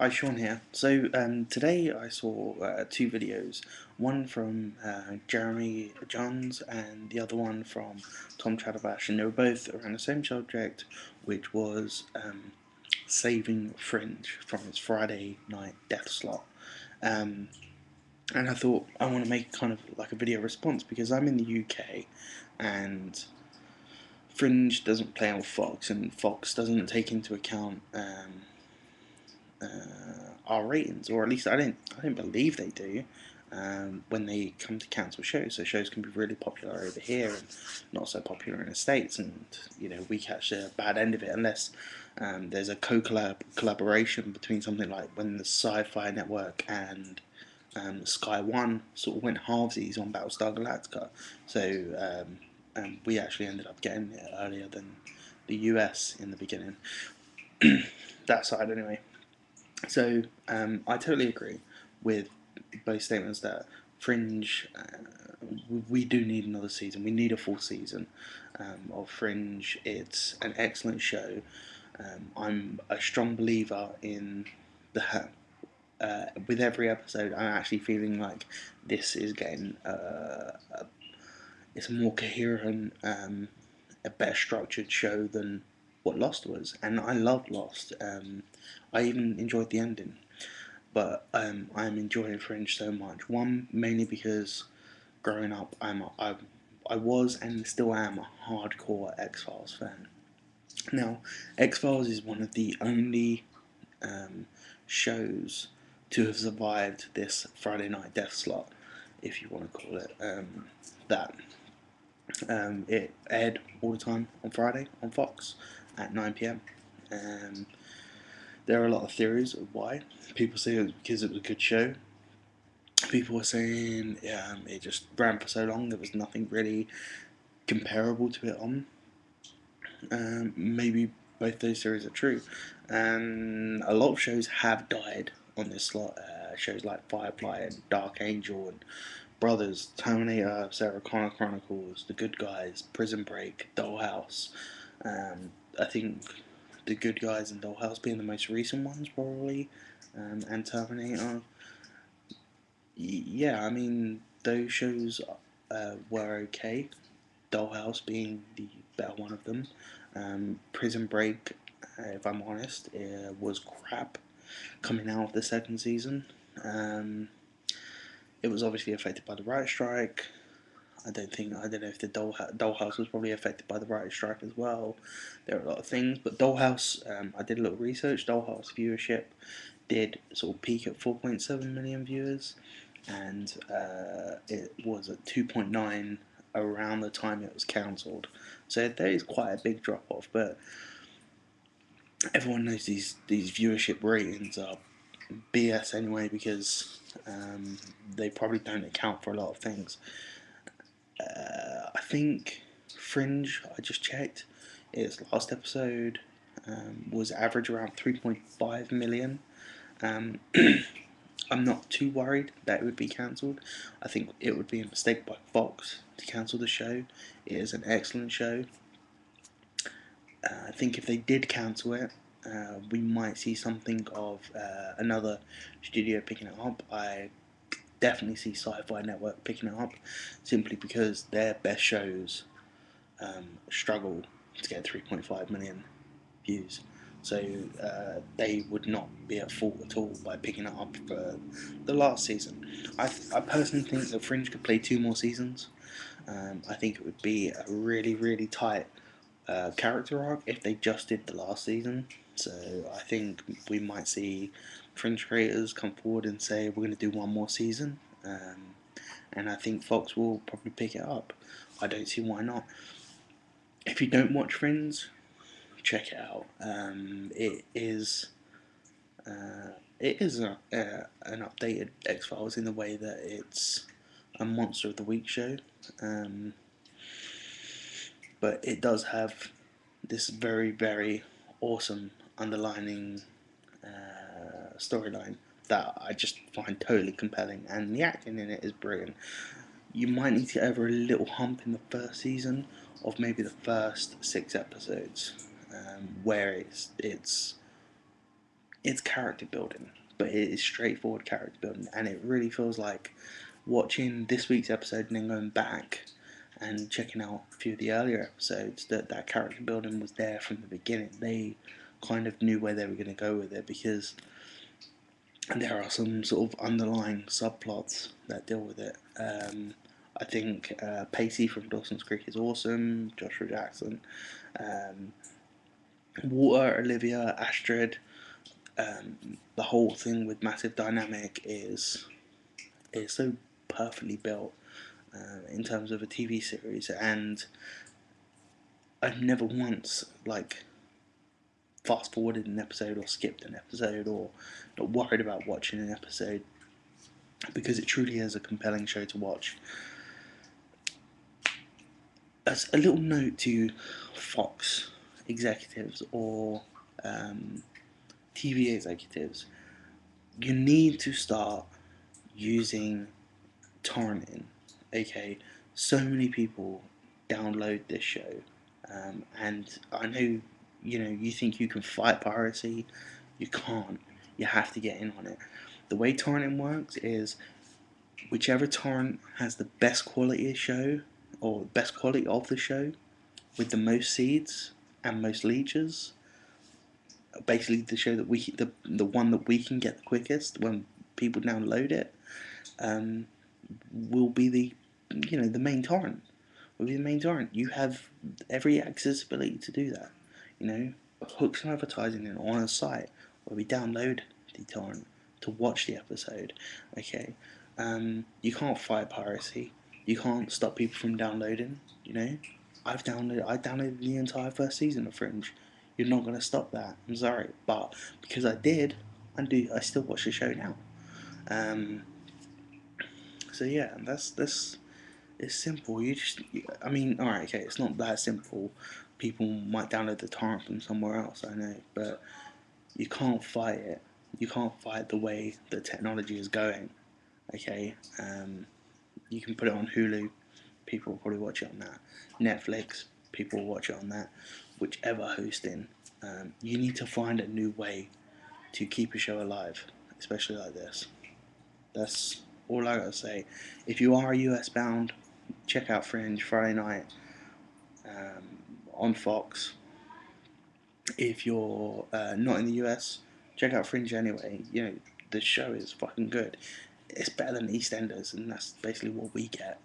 Hi, Sean here. So today I saw two videos, one from Jeremy Johns and the other one from Tom Chatterbash, and they were both around the same subject, which was saving Fringe from its Friday night death slot. Um, and I thought I want to make kind of like a video response because I'm in the UK and Fringe doesn't play on Fox, and Fox doesn't take into account our ratings, or at least I don't believe they do. When they come to cancel shows, so shows can be really popular over here and not so popular in the States, and we catch a bad end of it unless there's a collaboration between something like when the Sci-Fi Network and Sky One sort of went halvesies on Battlestar Galactica. So we actually ended up getting it earlier than the US in the beginning. That side anyway. So I totally agree with both statements that Fringe, we do need another season. We need a full season of Fringe. It's an excellent show. I'm a strong believer in the. With every episode, I'm actually feeling like this is getting it's a more coherent, a better structured show than what Lost was, and I loved Lost. I even enjoyed the ending, but I'm enjoying Fringe so much. One, mainly because growing up, I was and still am a hardcore X Files fan. Now, X Files is one of the only um, shows to have survived this Friday night death slot, if you want to call it that. It aired all the time on Friday on Fox at 9 p.m. There are a lot of theories of why. People say it was because it was a good show. People were saying it just ran for so long, there was nothing really comparable to it on. Maybe both those theories are true. And a lot of shows have died on this slot. Shows like Firefly and Dark Angel and Brothers, Terminator, Sarah Connor Chronicles, The Good Guys, Prison Break, Dollhouse. I think The Good Guys and Dollhouse being the most recent ones, probably, and Terminator. Yeah, I mean, those shows were okay. Dollhouse being the better one of them. Prison Break, if I'm honest, was crap coming out of the second season. It was obviously affected by the writer's strike. I don't know if the Dollhouse was probably affected by the writer's strike as well. There are a lot of things, but Dollhouse, I did a little research. Dollhouse viewership did sort of peak at 4.7 million viewers, and it was at 2.9 around the time it was cancelled. So there is quite a big drop off, but everyone knows these viewership ratings are BS anyway because they probably don't account for a lot of things. I think Fringe, I just checked, its last episode was average around 3.5 million. Um, I'm not too worried that it would be cancelled. I think it would be a mistake by Fox to cancel the show. It is an excellent show. I think if they did cancel it, we might see something of another studio picking it up. I definitely see Sci-Fi Network picking it up simply because their best shows struggle to get 3.5 million views. So they would not be at fault at all by picking it up for the last season. I personally think that Fringe could play 2 more seasons. I think it would be a really, really tight character arc if they just did the last season. So I think we might see Fringe creators come forward and say we're going to do 1 more season. And I think Fox will probably pick it up. I don't see why not. If you don't watch Fringe, check it out. It is an updated X Files in the way that it's a Monster of the Week show, but it does have this very, very awesome underlining storyline that I just find totally compelling, and the acting in it is brilliant. You might need to get over a little hump in the first season of maybe the first 6 episodes, where it's it's character building, but it is straightforward character building, and it really feels like watching this week's episode and then going back and checking out a few of the earlier episodes, that character building was there from the beginning. They kind of knew where they were going to go with it, because there are some sort of underlying subplots that deal with it. I think Pacey from Dawson's Creek is awesome. Joshua Jackson, um, Water, Olivia, Astrid. The whole thing with Massive Dynamic is so perfectly built in terms of a TV series, and I've never once like fast forwarded an episode or skipped an episode or not worried about watching an episode, because it truly is a compelling show to watch. As a little note to Fox executives or um, TV executives, you need to start using torrenting. Okay, so many people download this show, and I know, you think you can fight piracy. You can't. You have to get in on it. The way torrenting works is whichever torrent has the best quality of show, or best quality of the show, with the most seeds and most leeches, basically the show that the one that we can get the quickest when people download it, um, will be the main torrent. Will be the main torrent. You have every accessibility to do that. Hook some advertising in on a site where we download the torrent to watch the episode. Okay, you can't fight piracy. You can't stop people from downloading. I downloaded the entire first season of Fringe. You're not gonna stop that. I'm sorry, but because I did, I still watch the show now. Um, so yeah, that's it's simple. I mean, all right, okay, it's not that simple. People might download the torrent from somewhere else, I know, but you can't fight it. You can't fight the way the technology is going. Okay, you can put it on Hulu. People will probably watch it on that. Netflix, people will watch it on that. Whichever hosting, you need to find a new way to keep a show alive, especially like this. That's all I gotta say. If you are US bound, check out Fringe Friday night on Fox. If you're not in the US, check out Fringe anyway. The show is fucking good. It's better than EastEnders, and that's basically what we get.